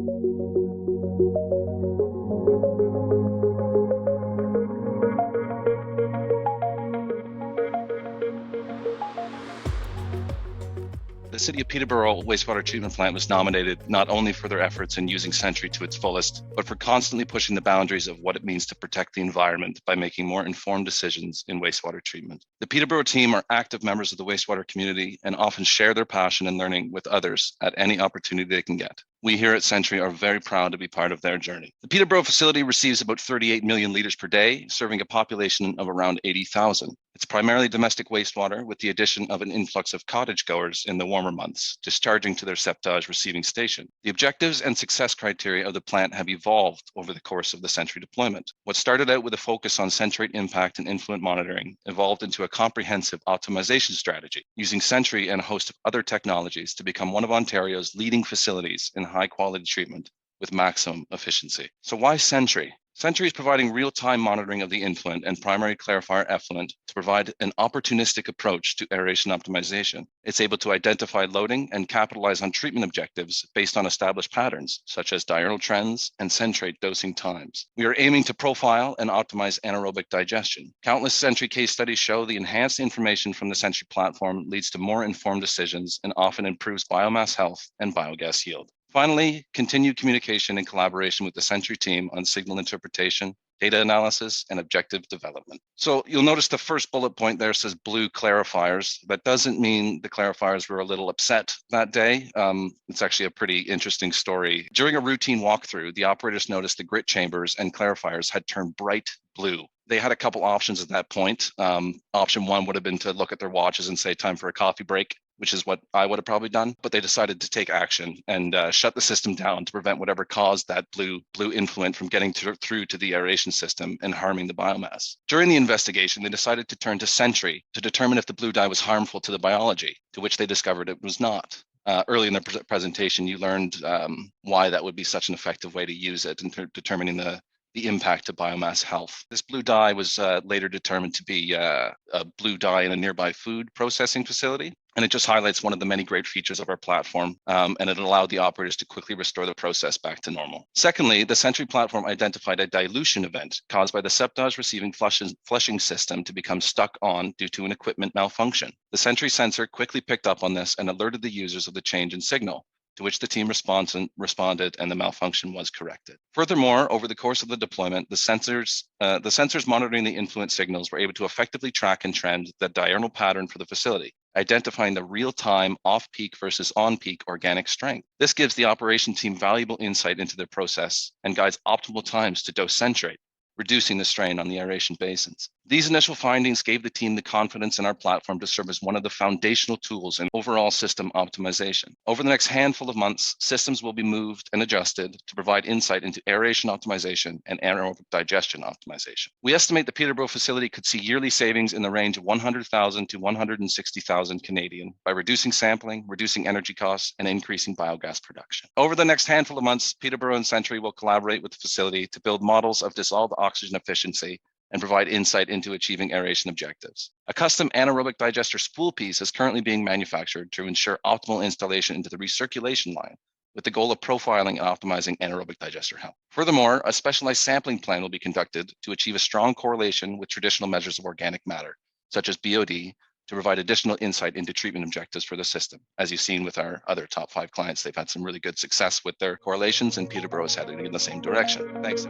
The City of Peterborough wastewater treatment plant was nominated not only for their efforts in using Sentry to its fullest, but for constantly pushing the boundaries of what it means to protect the environment by making more informed decisions in wastewater treatment. The Peterborough team are active members of the wastewater community and often share their passion and learning with others at any opportunity they can get. We here at Sentry are very proud to be part of their journey. The Peterborough facility receives about 38 million litres per day, serving a population of around 80,000. It's primarily domestic wastewater with the addition of an influx of cottage goers in the warmer months, discharging to their septage receiving station. The objectives and success criteria of the plant have evolved over the course of the Sentry deployment. What started out with a focus on centrate impact and influent monitoring evolved into a comprehensive optimization strategy, using Sentry and a host of other technologies to become one of Ontario's leading facilities in high quality treatment with maximum efficiency. So why Sentry? Sentry is providing real-time monitoring of the influent and primary clarifier effluent to provide an opportunistic approach to aeration optimization. It's able to identify loading and capitalize on treatment objectives based on established patterns, such as diurnal trends and centrate dosing times. We are aiming to profile and optimize anaerobic digestion. Countless Sentry case studies show the enhanced information from the Sentry platform leads to more informed decisions and often improves biomass health and biogas yield. Finally, continued communication and collaboration with the Sentry team on signal interpretation, data analysis, and objective development. So you'll notice the first bullet point there says blue clarifiers. That doesn't mean the clarifiers were a little upset that day. It's actually a pretty interesting story. During a routine walkthrough, the operators noticed the grit chambers and clarifiers had turned bright blue. They had a couple options at that point. Option one would have been to look at their watches and say, time for a coffee break, which is what I would have probably done. But they decided to take action and shut the system down to prevent whatever caused that blue influent from getting through to the aeration system and harming the biomass. During the investigation, they decided to turn to Sentry to determine if the blue dye was harmful to the biology, to which they discovered it was not. Early in the presentation, you learned why that would be such an effective way to use it in determining the impact to biomass health. This blue dye was later determined to be a blue dye in a nearby food processing facility. And it just highlights one of the many great features of our platform, and it allowed the operators to quickly restore the process back to normal. Secondly, the Sentry platform identified a dilution event caused by the septage receiving flushing system to become stuck on due to an equipment malfunction. The Sentry sensor quickly picked up on this and alerted the users of the change in signal, to which the team responded and the malfunction was corrected. Furthermore, over the course of the deployment, the sensors monitoring the influent signals were able to effectively track and trend the diurnal pattern for the facility, identifying the real-time off-peak versus on-peak organic strength. This gives the operation team valuable insight into their process and guides optimal times to dose centrate, reducing the strain on the aeration basins. These initial findings gave the team the confidence in our platform to serve as one of the foundational tools in overall system optimization. Over the next handful of months, systems will be moved and adjusted to provide insight into aeration optimization and anaerobic digestion optimization. We estimate the Peterborough facility could see yearly savings in the range of 100,000 to 160,000 Canadian by reducing sampling, reducing energy costs, and increasing biogas production. Over the next handful of months, Peterborough and Sentry will collaborate with the facility to build models of dissolved oxygen efficiency and provide insight into achieving aeration objectives. A custom anaerobic digester spool piece is currently being manufactured to ensure optimal installation into the recirculation line, with the goal of profiling and optimizing anaerobic digester health. Furthermore, a specialized sampling plan will be conducted to achieve a strong correlation with traditional measures of organic matter, such as BOD, to provide additional insight into treatment objectives for the system. As you've seen with our other top 5 clients, they've had some really good success with their correlations, and Peterborough is heading in the same direction. Thanks.